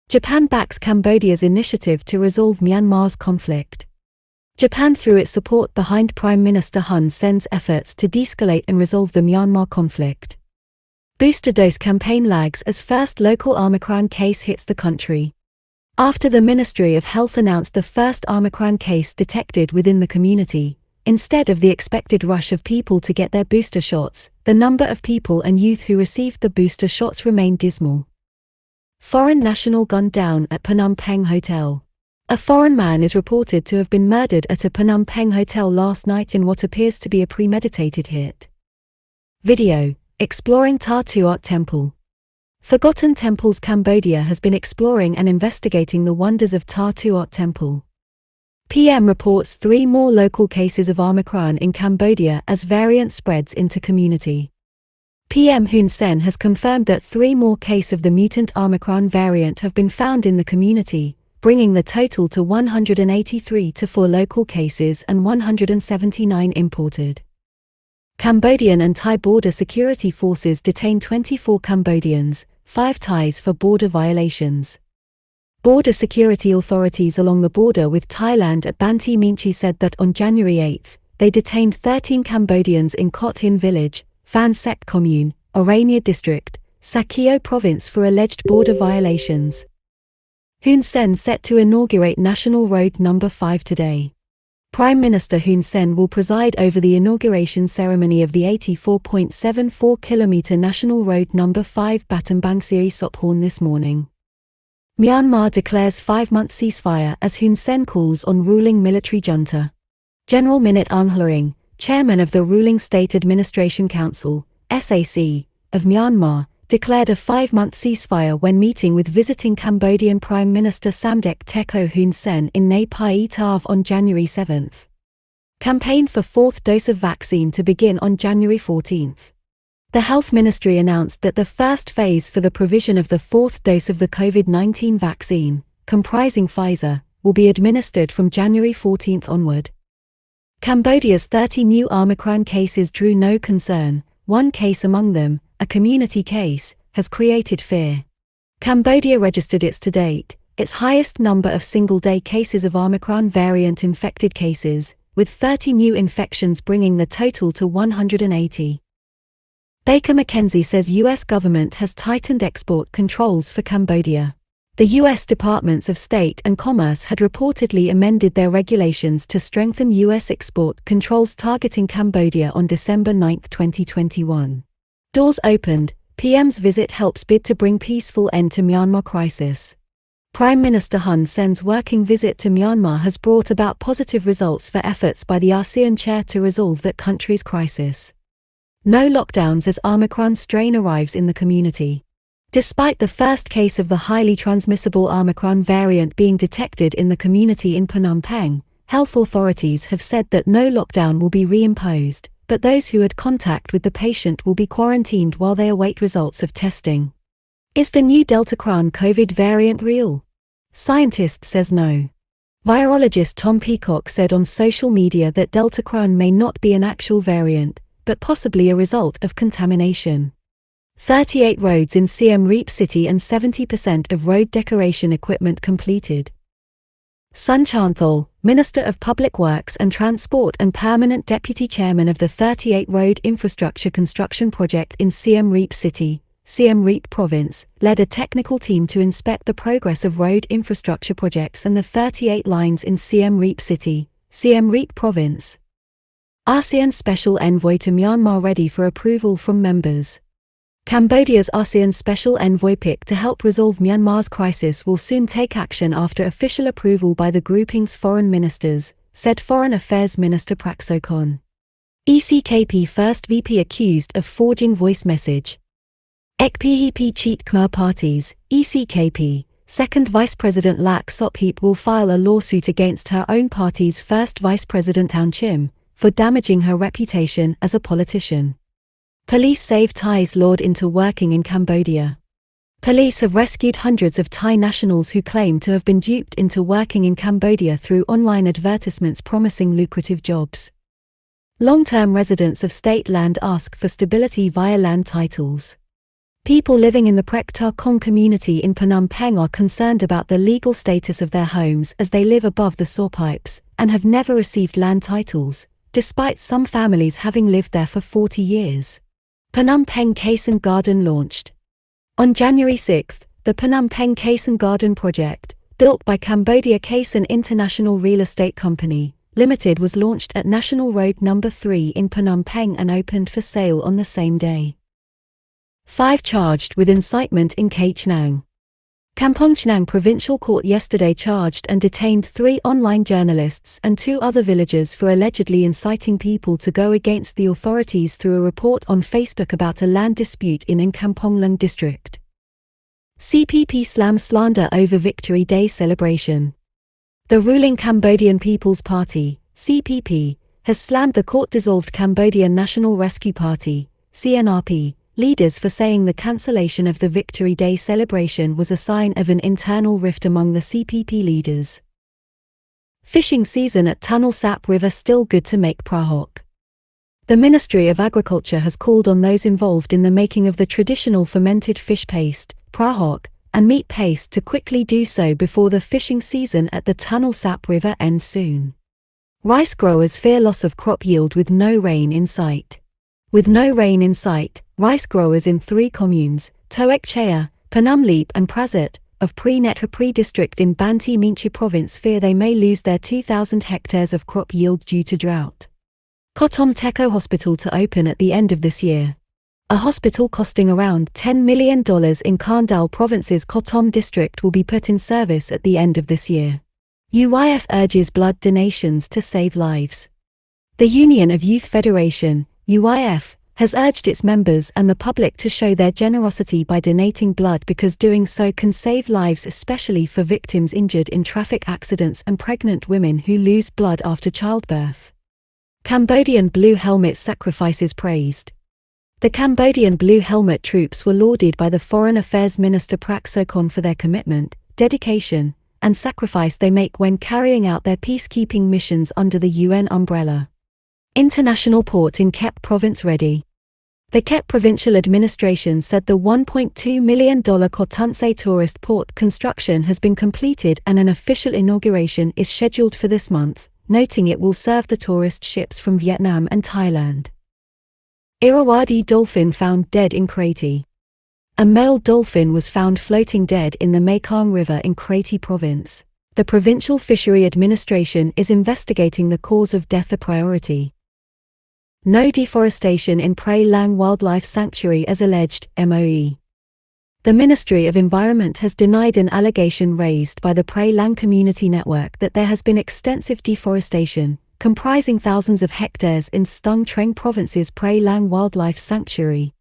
Japan backs Cambodia's initiative to resolve Myanmar's conflict. Japan threw its support behind Prime Minister Hun Sen's efforts to de-escalate and resolve the Myanmar conflict. Booster dose campaign lags as first local Omicron case hits the country. After the Ministry of Health announced the first Omicron case detected within the community, instead of the expected rush of people to get their booster shots, the number of people and youth who received the booster shots remained dismal. Foreign national gunned down at Phnom Penh Hotel. A foreign man is reported to have been murdered at a Phnom Penh hotel last night in what appears to be a premeditated hit. Video, exploring Ta Tuat Temple. Forgotten Temples. Cambodia has been exploring and investigating the wonders of Ta Tuat Temple. PM reports 3 more local cases of Omicron in Cambodia as variant spreads into community. PM Hun Sen has confirmed that 3 more cases of the mutant Omicron variant have been found in the community, bringing the total to 183 to 4 local cases and 179 imported. Cambodian and Thai border security forces detain 24 Cambodians, 5 Thais for border violations. Border security authorities along the border with Thailand at Banti Minchi said that on January 8, they detained 13 Cambodians in Kot Hin village, Phan Sek Commune, Orania District, Sakeo Province for alleged border violations. Hun Sen set to inaugurate National Road No. 5 today. Prime Minister Hun Sen will preside over the inauguration ceremony of the 84.74 km National Road No. 5 Battambang Siri Sophorn this morning. Myanmar declares 5-month ceasefire as Hun Sen calls on ruling military junta. General Minit Aung Hlaing, chairman of the ruling State Administration Council, SAC, of Myanmar, declared a 5-month ceasefire when meeting with visiting Cambodian Prime Minister Samdech Techo Hun Sen in Nay Pai Tav on January 7. Campaign for 4th dose of vaccine to begin on January 14. The Health Ministry announced that the first phase for the provision of the 4th dose of the COVID-19 vaccine, comprising Pfizer, will be administered from January 14 onward. Cambodia's 30 new Omicron cases drew no concern. 1 case among them, a community case, has created fear. Cambodia registered to date, its highest number of single-day cases of Omicron variant infected cases, with 30 new infections bringing the total to 180. Baker McKenzie says U.S. government has tightened export controls for Cambodia. The U.S. Departments of State and Commerce had reportedly amended their regulations to strengthen U.S. export controls targeting Cambodia on December 9, 2021. Doors opened, PM's visit helps bid to bring peaceful end to Myanmar crisis. Prime Minister Hun Sen's working visit to Myanmar has brought about positive results for efforts by the ASEAN chair to resolve that country's crisis. No lockdowns as Omicron strain arrives in the community. Despite the first case of the highly transmissible Omicron variant being detected in the community in Phnom Penh, health authorities have said that no lockdown will be reimposed, but those who had contact with the patient will be quarantined while they await results of testing. Is the new Deltacron COVID variant real? Scientist says no. Virologist Tom Peacock said on social media that Deltacron may not be an actual variant, but possibly a result of contamination. 38 roads in Siem Reap City and 70% of road decoration equipment completed. Sun Chanthol, Minister of Public Works and Transport and permanent deputy chairman of the 38 road infrastructure construction project in Siem Reap City, Siem Reap Province, led a technical team to inspect the progress of road infrastructure projects and the 38 lines in Siem Reap City, Siem Reap Province. ASEAN Special Envoy to Myanmar ready for approval from members. Cambodia's ASEAN Special Envoy picked to help resolve Myanmar's crisis will soon take action after official approval by the grouping's foreign ministers, said Foreign Affairs Minister Prak Sokhonn. ECKP First VP accused of forging voice message. ECPHP cheat Khmer parties, ECKP, Second Vice President Lak Sophep will file a lawsuit against her own party's first Vice President Aung Chim, for damaging her reputation as a politician. Police save Thais lured into working in Cambodia. Police have rescued hundreds of Thai nationals who claim to have been duped into working in Cambodia through online advertisements promising lucrative jobs. Long-term residents of state land ask for stability via land titles. People living in the Prek Ta Kong community in Phnom Penh are concerned about the legal status of their homes as they live above the saw pipes and have never received land titles, despite some families having lived there for 40 years. Phnom Penh Kasen Garden launched. On January 6, the Phnom Penh Kasen Garden project, built by Cambodia Kasen International Real Estate Company, Limited, was launched at National Road No. 3 in Phnom Penh and opened for sale on the same day. 5 charged with incitement in Kach Nang. Kampong Chnang Provincial Court yesterday charged and detained 3 online journalists and 2 other villagers for allegedly inciting people to go against the authorities through a report on Facebook about a land dispute in Kampong Lung district. CPP slams slander over Victory Day celebration. The ruling Cambodian People's Party, CPP, has slammed the court-dissolved Cambodian National Rescue Party, CNRP, leaders for saying the cancellation of the Victory Day celebration was a sign of an internal rift among the CPP leaders. Fishing season at Tunnel Sap River still good to make prahok. The Ministry of Agriculture has called on those involved in the making of the traditional fermented fish paste, prahok, and meat paste to quickly do so before the fishing season at the Tunnel Sap River ends soon. Rice growers fear loss of crop yield with no rain in sight. With no rain in sight, rice growers in 3 communes, Toek Chea, Phnom Leap and Prazit, of Pre Netra Pre district in Banti Minchi province fear they may lose their 2,000 hectares of crop yield due to drought. Kotom Teko Hospital to open at the end of this year. A hospital costing around $10 million in Kandal province's Kotom district will be put in service at the end of this year. UYF urges blood donations to save lives. The Union of Youth Federation, UYF, has urged its members and the public to show their generosity by donating blood because doing so can save lives, especially for victims injured in traffic accidents and pregnant women who lose blood after childbirth. Cambodian Blue Helmet sacrifices praised. The Cambodian Blue Helmet troops were lauded by the Foreign Affairs Minister Prak Sokhonn for their commitment, dedication, and sacrifice they make when carrying out their peacekeeping missions under the UN umbrella. International port in Kep province ready. The Kep provincial administration said the $1.2 million Kotunsay tourist port construction has been completed and an official inauguration is scheduled for this month, noting it will serve the tourist ships from Vietnam and Thailand. Irrawaddy dolphin found dead in Kratie. A male dolphin was found floating dead in the Mekong River in Kratie province. The Provincial Fishery Administration is investigating the cause of death a priority. No deforestation in Prey Lang Wildlife Sanctuary as alleged, MOE. The Ministry of Environment has denied an allegation raised by the Prey Lang Community Network that there has been extensive deforestation, comprising thousands of hectares in Stung Treng Province's Prey Lang Wildlife Sanctuary.